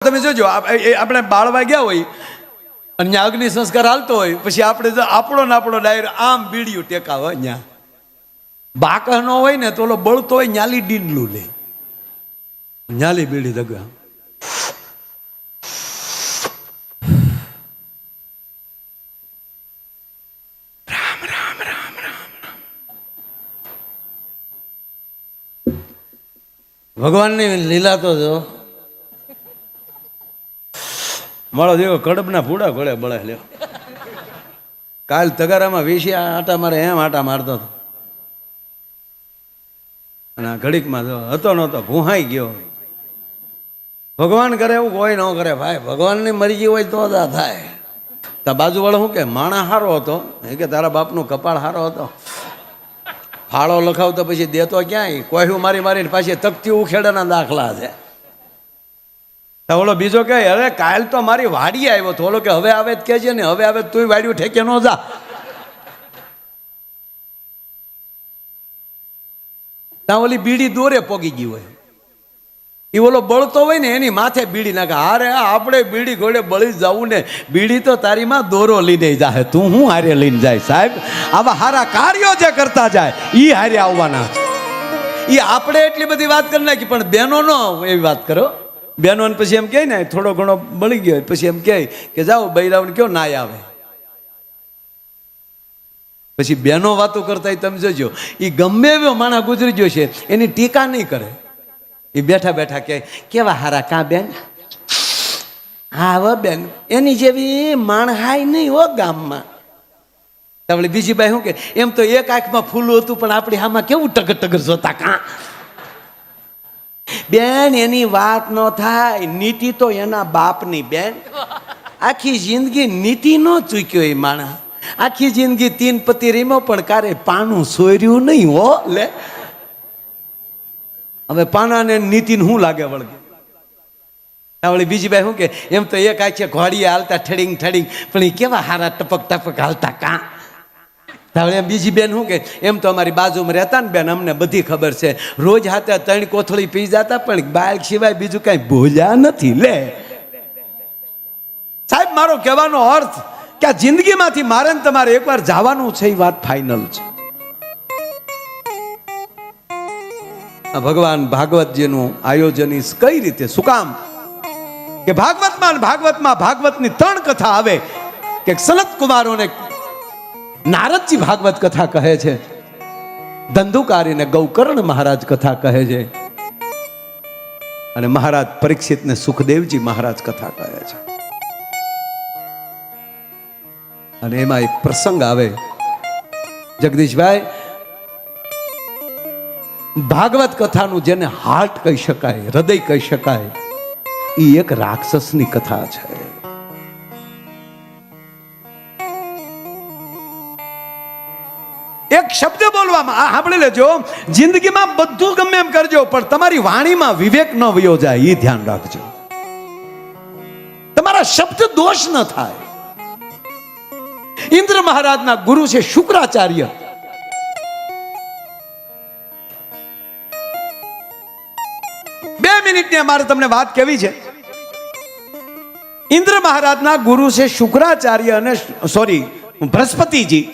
તમે જોજો આપણે બાળવા ગયા હોય અને અગ્નિ સંસ્કાર હાલતો હોય પછી આપણે જો આપણો ને આપણો ડાયર આમ બીડીયું ટેકાવે અહીંયા બાકા નો હોય ને તો ઓલો બળતો હોય ન્યાલી ડીંડલું લે ન્યાલી બીડી દગા રામ રામ રામ રામ ભગવાનની લીલા તો જો મળો દેવો કડબના ફૂડા ઘોડે બળે લ્યો કાલ તગારામાં વેશી આટા મારે એમ આટા મારતો હતો અને આ ઘડીકમાં હતો નહોતો ભૂહાઈ ગયો. ભગવાન કરે એવું કોઈ ન કરે ભાઈ, ભગવાનની મરજી હોય તો જ આ થાય. તા બાજુવાળો શું કે માણા હારો હતો કે તારા બાપનું કપાળ હારો હતો, ફાળો લખાવતો પછી દેતો ક્યાંય કોહ્યું મારી મારીને પાછી તકતી ઉખેડાના દાખલા છે. ઓલો બીજો કે અરે કાલ તો મારી વાડી આવ્યો તો, ઓલો કે હવે આવે જ કે છે ને, હવે આવે તું વાડ્યું ઠેકે ન જા. ત્યાં ઓલી બીડી દોરે પોગી ગઈ હોય, એ ઓલો બળતો હોય ને એની માથે બીડી નાખે. હારે આપણે બીડી ઘોડે બળી જવું ને, બીડી તો તારી માં દોરો લઈને જાય, તું હું હારે લઈને જાય? સાહેબ આવા હારા કાર્યો જે કરતા જાય એ હારે આવવાના છે. એ આપણે એટલી બધી વાત કરી નાખી, પણ બહેનો નો એવી વાત કરો. બહેનો પછી એમ કહે ને થોડો ઘણો બળી ગયો પછી એમ કહે કે જાઓ બૈરાવને કયો ના આવે. પછી બહેનો વાતો કરતા તમે જોજો, એ ગમે એવો માણસ ગુજરી ગયો છે એની ટીકા નહીં કરે. એ બેઠા બેઠા કે કેવા હારા કા બેન, હા હો બેન, એની જેવી માણહાઈ નહીં હો ગામમાં. એટલે બીજી બાઈ શું કે એમ તો એક આંખમાં ફૂલું હતું પણ આપણી આમાં કેવું ટગર ટગર જોતા કા. બેન એની વાત ન થાય, નીતિ તો એના બાપની બેન. આખી જિંદગી નીતિ નો ચૂક્યો એ માણસ, આખી જિંદગી 3 પતિ રીમો પણ કારે પાનું સોર્યું નહીં હો. લે હવે પાનાને નીતિને શું લાગે વળગે. વળી બીજી બાઈ શું કે એમ તો એક આંખે ઘોડીએ હાલતા ઠડીંગ ઠડીંગ, પણ એ કેવા હારા ટપક ટપક હાલતા કા. હવે બીજી બેન શું કે એમ તો અમારી બાજુમાં રહેતા ને બેન, અમને બધી ખબર છે, રોજ હાથે 3 કોથળી પી જતા પણ બાળક સિવાય બીજું કઈ ભૂલ્યા નથી. લે સાહેબ મારો કહેવાનો અર્થ કે આ જિંદગીમાંથી મારે ને તમારે એકવાર જવાનું છે, એ વાત ફાઇનલ છે. ભગવાન ભાગવતજીનું આયોજન કઈ રીતે, શું કામ કે ભાગવતમાં ભાગવતની 3 કથા આવે કે સનત કુમારોને નારદજી ભાગવત કથા કહે છે, ધંધુકારીને ગૌકર્ણ મહારાજ કથા કહે છે, અને મહારાજ પરીક્ષિતને સુખદેવજી મહારાજ કથા કહે છે. અને એમાં એક પ્રસંગ આવે, જગદીશભાઈ, ભાગવત કથાનું જેને હાર્ટ કહી શકાય, હૃદય કહી શકાય, એ એક રાક્ષસની કથા છે. એક શબ્દ બોલવામાં સાંભળી લેજો, જિંદગીમાં બધું ગમે એમ કરજો પણ તમારી વાણીમાં વિવેક ન વયો જાય, એ ધ્યાન રાખજો. તમારા શબ્દ દોષ ન થાય. ઇન્દ્ર મહારાજના ગુરુ છે શુક્રાચાર્ય. બે મિનિટની અમારે તમને વાત કેવી છે. ઇન્દ્ર મહારાજના ગુરુ છે શુક્રાચાર્ય અને બૃહસ્પતિજી.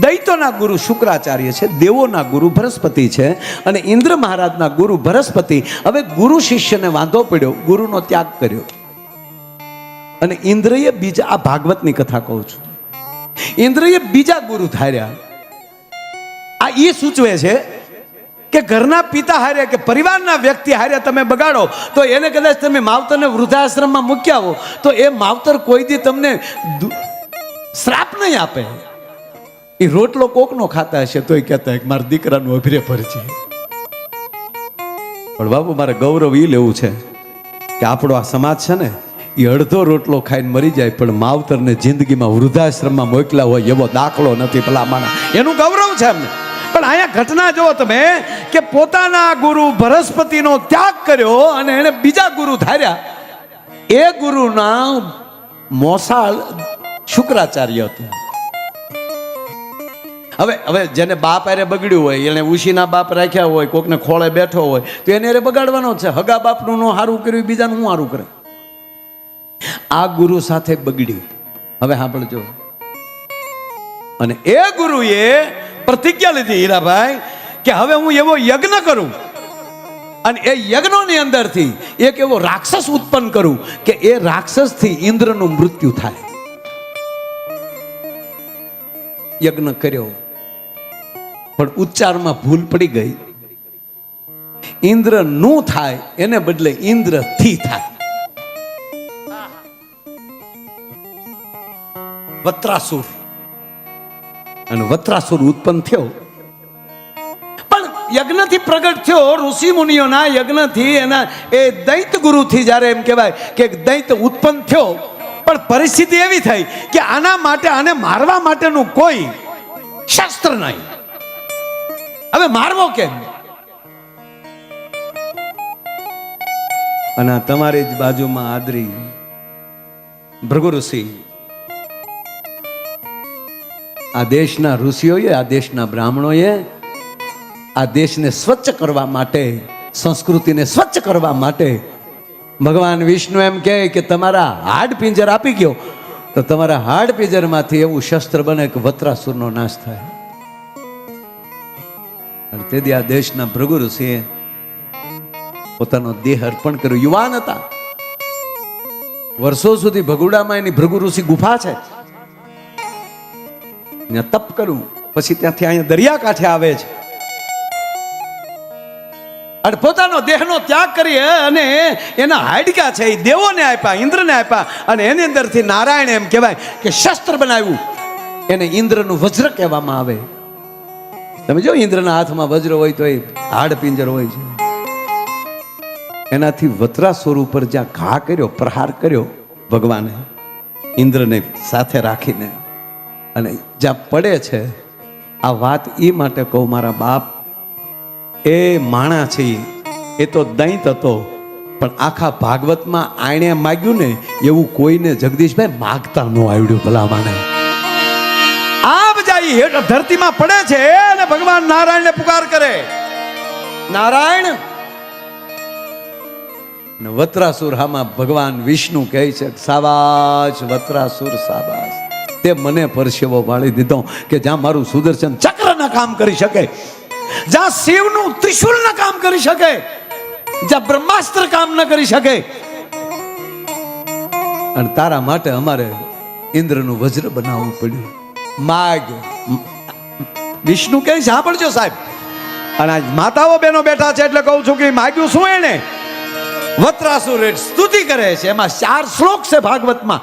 દૈત્યોના ગુરુ શુક્રાચાર્ય છે, દેવોના ગુરુ બૃહસ્પતિ છે, અને ઇન્દ્ર મહારાજના ગુરુ બૃહસ્પતિ. હવે ગુરુ શિષ્યને વાંધો પડ્યો, ગુરુનો ત્યાગ કર્યો, અને ઇન્દ્રએ બીજા, આ ભાગવતની કથા કહું છું, ઇન્દ્રએ બીજા ગુરુ ધાર્યા. આ એ સૂચવે છે કે ઘરના પિતા હાર્યા કે પરિવારના વ્યક્તિ હાર્યા તમે બગાડો તો એને કદાચ તમે માવતરને વૃદ્ધાશ્રમમાં મૂક્યા હો તો એ માવતર કોઈ દી તમને શ્રાપ નહીં આપે. એ રોટલો કોકનો ખાતા હશે તોય કહેતા હોય મારા દીકરાનું અભિરે ભર છે. પણ બાબુ મારે ગૌરવ એ લેવું છે કે આપણો આ સમાજ છે ને, એ અડધો રોટલો ખાઈને મરી જાય પણ માવતરને જિંદગીમાં વૃદ્ધાશ્રમમાં મોકલ્યા હોય એવો દાખલો નથી ભલા માણા. એનું ગૌરવ છે એમને. પણ અહીંયા ઘટના જુઓ તમે કે પોતાના ગુરુ બૃહસ્પતિનો ત્યાગ કર્યો અને એને બીજા ગુરુ ધાર્યા. એ ગુરુના મોસાળ શુક્રાચાર્ય હતું. હવે હવે જેને બાપ અરે બગડ્યું હોય, એને ઉશીના બાપ રાખ્યા હોય, કોકને ખોળે બેઠો હોય, તો એને અરે બગાડવાનો જ છે. હગા બાપનું નો સારું કર્યું, બીજાનું હું સારું કરે. આ ગુરુ સાથે બગડ્યું. હવે સાંભળજો. અને એ ગુરુએ પ્રતિજ્ઞા લીધી હીરાભાઈ કે હવે હું એવો યજ્ઞ કરું અને એ યજ્ઞની અંદરથી એક એવો રાક્ષસ ઉત્પન્ન કરું કે એ રાક્ષસથી ઇન્દ્રનું મૃત્યુ થાય. યજ્ઞ કર્યો, પણ ઉચ્ચારમાં ભૂલ પડી ગઈ. ઇન્દ્ર નું થાય એને બદલે ઇન્દ્ર થી થાય. વત્રાસુર. અને વત્રાસુર ઉત્પન્ન થયો, પણ યજ્ઞથી પ્રગટ થયો. ઋષિ મુનિઓના યજ્ઞથી, એના એ દૈત ગુરુથી જ્યારે એમ કહેવાય કે દૈત ઉત્પન્ન થયો, પણ પરિસ્થિતિ એવી થઈ કે આના માટે, આને મારવા માટેનું કોઈ શાસ્ત્ર નહીં. હવે મારવો કેમ? અને તમારી જ બાજુમાં આદરી ભૃગુ ઋષિ, આ દેશના ઋષિઓએ, આ દેશના બ્રાહ્મણોએ આ દેશને સ્વચ્છ કરવા માટે, સંસ્કૃતિને સ્વચ્છ કરવા માટે ભગવાન વિષ્ણુ એમ કહે કે તમારા હાડ પિંજર આપી ગયો તો તમારા હાડ પિંજરમાંથી એવું શસ્ત્ર બને કે વત્રાસુરનો નાશ થાય. અને તેથી આ દેશના ભૃગુ ઋષિએ પોતાનો દેહ અર્પણ કર્યો. યુવાન હતા, વર્ષો સુધી ભગુડામાં એની ભૃગુ ઋષિ ગુફા છે, ત્યાં તપ કરું, પછી ત્યાંથી અહીંયા દરિયા કાંઠે આવે છે અને પોતાનો દેહનો ત્યાગ કરી અને એના હાડકા છે એ દેવોને આપ્યા, ઇન્દ્રને આપ્યા. અને એની અંદરથી નારાયણ એમ કહેવાય કે શસ્ત્ર બનાવ્યું, એને ઇન્દ્રનું વજ્ર કહેવામાં આવે. તમે જો ઇન્દ્રના હાથમાં વજ્ર હોય તો એ હાડ પિંજર હોય છે. એનાથી વત્રાસુર ઉપર જ્યાં ઘા કર્યો, પ્રહાર કર્યો ભગવાને ઇન્દ્રને સાથે રાખીને, અને જ્યાં પડે છે. આ વાત એ માટે કહું મારા બાપ, એ માણા છે એ તો દૈત હતો, પણ આખા ભાગવતમાં આણે માગ્યું ને એવું કોઈને જગદીશભાઈ માગતા ન આવડ્યું. ભલામાને આપ જાય હેઠ ધરતીમાં પડે છે અને ભગવાન નારાયણને પુકાર કરે, નારાયણ. અને વત્રાસુર હામાં ભગવાન વિષ્ણુ કહે છે, સાબાશ વત્રાસુર સાબાશ, તે મને પરસેવો વાળી દીધો કે જ્યાં મારું સુદર્શન ચક્ર ના કામ કરી શકે, જ્યાં શિવનું ત્રિશુલ ના કામ કરી શકે, જ્યાં બ્રહ્માસ્ત્ર કામ ન કરી શકે, અને તારા માટે અમારે ઇન્દ્રનું વજ્ર બનાવવું પડ્યું. માગ. વિષ્ણુ કહે છે, સાંભળજો સાહેબ, અને આજ માતાઓ બહેનો બેઠા છે એટલે કહું છું કે માગ્યું શું એને? વત્રાસુર સ્તુતિ કરે છે, એમાં 4 શ્લોક છે ભાગવતમાં.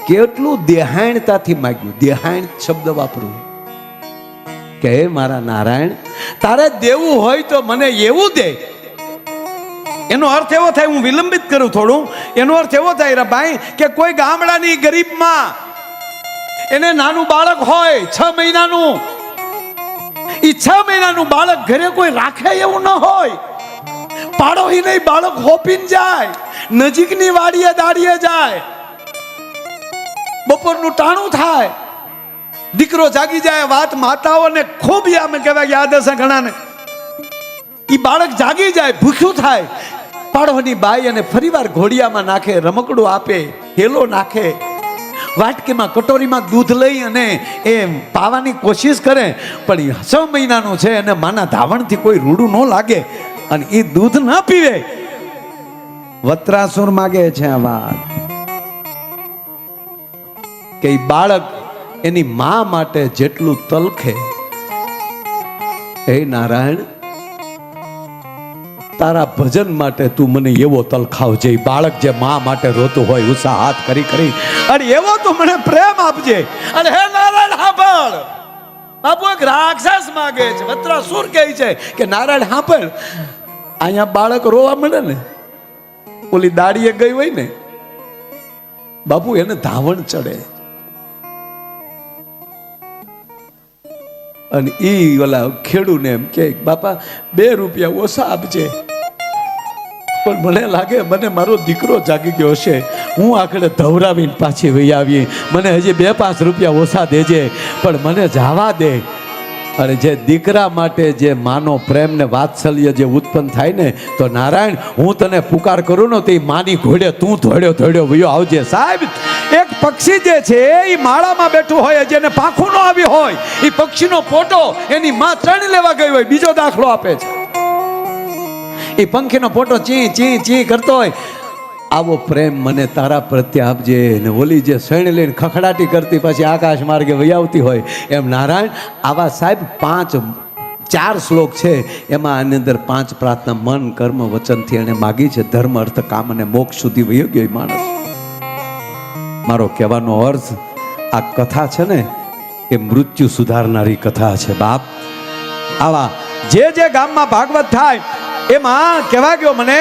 કેટલું દેહાણતાથી માગ્યું. દેહાણ શબ્દ વાપરું કે હે મારા નારાયણ, તારે દેવું હોય તો મને એવું દે. એનો અર્થ એવો થાય, હું વિલંબિત કરું થોડું, એનો અર્થ એવો થાય રે ભાઈ કે કોઈ ગામડાની ગરીબમાં એને નાનું બાળક હોય 6 મહિનાનું, એ 6 મહિનાનું બાળક ઘરે કોઈ રાખે એવું ન હોય, પાડોહી નહીં, બાળક હોપીને જાય, નજીકની વાડીએ દાડીએ જાય, બપોરનું ટાણું થાય, દીકરો જાગી જાય, વાત માતાઓને ખૂબ યાદ હશે ઘણાને. એ બાળક જાગી જાય, ભૂખ્યું થાય, પાડોની બાઈ અને ફરીવાર ઘોડિયામાં નાખે, રમકડું આપે, હેલો નાખે, વાટકીમાં કટોરીમાં દૂધ લઈ અને એ પાવાની કોશિશ કરે, પણ 6 મહિનાનું છે અને માના ધાવણથી કોઈ રૂડું ન લાગે અને એ દૂધ ન પીવે. વત્રાસુર માગે છે આ વાત કે બાળક એની મા માટે જેટલું તલખે, હે નારાયણ, તારા ભજન માટે તું મને એવો તલખાવજે. બાળક જે મા માટે રોતું હોય, ઉષા હાથ કરી કરી, અને એવો તું મને પ્રેમ આપજે. અને હે નારાયણ સાંભળ, બાપુ એક રાક્ષસ માગે છે. વત્રાસુર કહે છે કે નારાયણ સાંભળ, અહીંયા બાળક રોવા મળે ને, ઓલી દાડીએ ગઈ હોય ને બાપુ, એને ધાવણ ચડે, અને ઈ ઓલા ખેડૂને એમ કે બાપા 2 રૂપિયા ઓછા આપજે, પણ મને લાગે મને મારો દીકરો જાગી ગયો હશે, હું આખડે ધવરાવીને પાછી વહી આવી, મને હજી 2-5 રૂપિયા ઓછા દેજે, પણ મને જવા દે. અરે જે દીકરા માટે જે માનો પ્રેમ ને વાત્સલ્ય જે ઉત્પન્ન થાય ને, તો નારાયણ હું તને પુકાર કરું ને તો એ માની ઘોડે તું ધોડ્યો વયો આવજે. સાહેબ, એક પક્ષી જે છે એ માળામાં બેઠું હોય, જેને પાંખું ન આવી હોય, એ પક્ષીનો ફોટો એની માં ત્રણ લેવા ગઈ હોય, બીજો દાખલો આપે છે. એ પંખીનો ફોટો ચી ચી ચી કરતો હોય, આવો પ્રેમ મને તારા પ્રત્યે આપજે. ને ઓલી જે સૈણ લઈને ખખડાટી કરતી પછી આકાશ માર્ગે વહી આવતી હોય, એમ નારાયણ આવા સાહેબ 4 શ્લોક છે, એમાં આની અંદર 5 પ્રાર્થના મન કર્મ વચનથી એને માગી છે. ધર્મ અર્થ કામ અને મોક્ષ સુધી વહી ગયો માણસ. મારો કહેવાનો અર્થ, આ કથા છે ને એ મૃત્યુ સુધારનારી કથા છે બાપ. આવા જે ગામમાં ભાગવત થાય એમાં કહેવા ગયો મને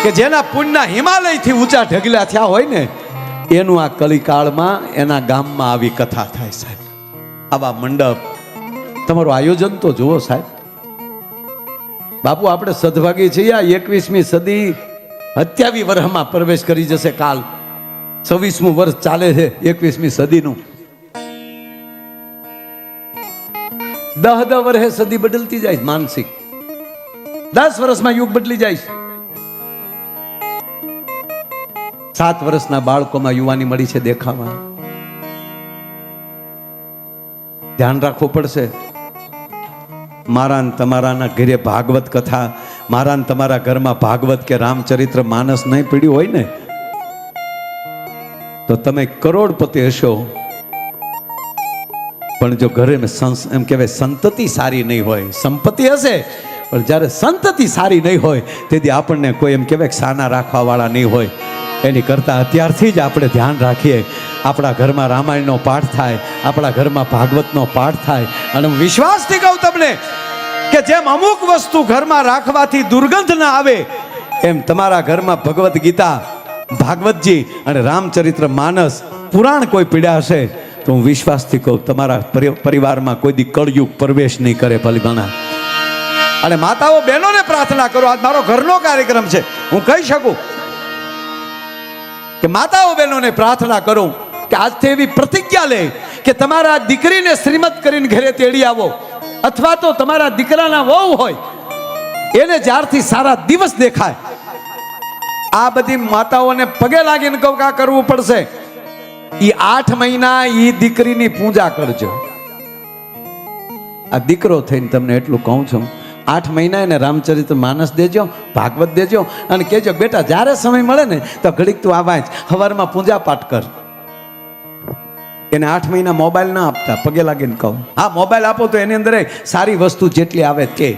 કે જેના પુણ્યના હિમાલયથી ઊંચા ઢગલા થયા હોય ને, એનું આ કલિકાળમાં એના ગામમાં આવી કથા થાય સાહેબ. આવા મંડપ, તમારું આયોજન તો જુઓ સાહેબ. બાપુ આપણે સદભાગી છીએ. આ 21મી સદી 27 વર્ષમાં પ્રવેશ કરી જશે. કાલ 26મું વર્ષ ચાલે છે 21મી સદીનું. 10 વર્ષે સદી બદલતી જાય માનસિક. 10 વર્ષમાં યુગ બદલી જાય. 7 વર્ષના બાળકોમાં યુવાની મળી છે દેખાવા. ધ્યાન રાખવું પડશે. મારા ને તમારાના ઘરે ભાગવત કથા, મારા ને તમારા ઘરમાં ભાગવત કે રામચરિત્ર માનસ નહીં પીડ્યું હોય ને, તો તમે કરોડપતિ હશો, પણ જો ઘરે એમ કહેવાય સંતતિ સારી નહીં હોય. સંપત્તિ હશે પણ જ્યારે સંતતિ સારી નહીં હોય તેથી આપણને કોઈ એમ કહેવાય સાના રાખવા વાળા નહીં હોય. એની કરતાં અત્યારથી જ આપણે ધ્યાન રાખીએ. આપણા ઘરમાં રામાયણનો પાઠ થાય, આપણા ઘરમાં ભાગવતનો પાઠ થાય. અને હું વિશ્વાસથી કહું તમને કે જેમ અમુક વસ્તુ ઘરમાં રાખવાથી દુર્ગંધ ના આવે, એમ તમારા ઘરમાં ભગવદ્ ગીતા, ભાગવતજી અને રામચરિત્ર માનસ પુરાણ કોઈ પીડ્યા હશે તો હું વિશ્વાસથી કહું તમારા પરિવારમાં કોઈ દી કળયુગ પ્રવેશ નહીં કરે ભલીભાણા. અને માતાઓ બહેનોને પ્રાર્થના કરો. આજ મારો ઘરનો કાર્યક્રમ છે, હું કહી શકું કે માતાઓ બહેનોને પ્રાર્થના કરું કે આજથી એવી પ્રતિજ્ઞા લે કે તમારા દીકરીને શ્રીમત કરીને ઘરે તેડી આવો, અથવા તો તમારા દીકરાના વહુ હોય એને જ્યારથી સારા દિવસ દેખાય, આ બધી માતાઓને પગે લાગીને કહું કે આ કરવું પડશે. એ 8 મહિના એ દીકરીની પૂજા કરજો. આ દીકરો થઈને તમને એટલું કહું છું, 8 મહિના એને રામચરિત્ર માનસ દેજો, ભાગવત દેજો અને કહેજો બેટા જ્યારે સમય મળે ને તો ઘડીક તું આ વાંચ, સવારમાં પૂજા પાઠ કર. એને 8 મહિના મોબાઈલ ના આપતા, પગે લાગીને કહું. હા, મોબાઈલ આપો તો એની અંદર સારી વસ્તુ જેટલી આવે તે.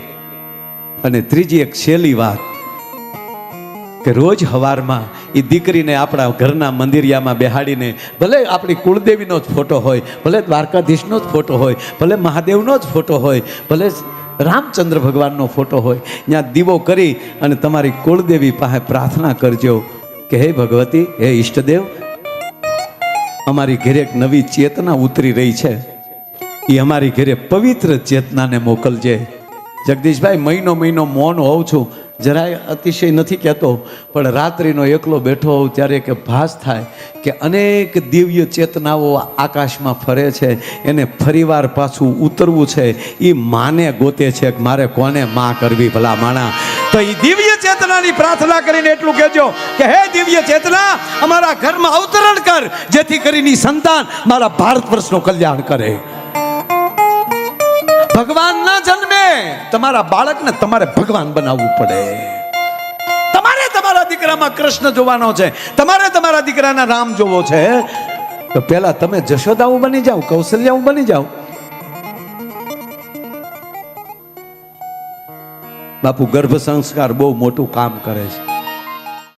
અને ત્રીજી એક છેલ્લી વાત કે રોજ સવારમાં એ દીકરીને આપણા ઘરના મંદિરિયામાં બેહાડીને, ભલે આપણી કુળદેવીનો જ ફોટો હોય, ભલે દ્વારકાધીશનો જ ફોટો હોય, ભલે મહાદેવનો જ ફોટો હોય, ભલે રામચંદ્ર ભગવાનનો ફોટો હોય, ત્યાં દીવો કરી અને તમારી કુળદેવી પાસે પ્રાર્થના કરજો કે હે ભગવતી, હે ઈષ્ટદેવ, અમારી ઘરે એક નવી ચેતના ઉતરી રહી છે, એ અમારી ઘરે પવિત્ર ચેતનાને મોકલજે. જગદીશભાઈ, મહિનો મૌન હોઉં છું, જરાય અતિશય નથી કહેતો, પણ રાત્રિનો એકલો બેઠો હોઉં ત્યારે કે ભાસ થાય કે અનેક દિવ્ય ચેતનાઓ આકાશમાં ફરે છે, એને ફરીવાર પાછું ઉતરવું છે. એ માને ગોતે છે કે મારે કોને માં કરવી ભલા માણા. તો એ દિવ્ય ચેતનાની પ્રાર્થના કરીને એટલું કહેજો કે હે દિવ્ય ચેતના, અમારા ઘરમાં અવતરણ કર, જેથી કરીને સંતાન મારા ભારત વર્ષનું કલ્યાણ કરે. ભગવાન ના જન્મે તમારા બાળકને તમારે ભગવાન બનાવવું પડે. તમારે તમારા દીકરામાં કૃષ્ણ જોવાનો છે, તમારે તમારા દીકરાના રામ જોવો છે, તો પેલા તમે જશોદાઓ બની જાઓ, કૌશલ્યાઓ બની જાઓ. બાપુ ગર્ભ સંસ્કાર બહુ મોટું કામ કરે છે.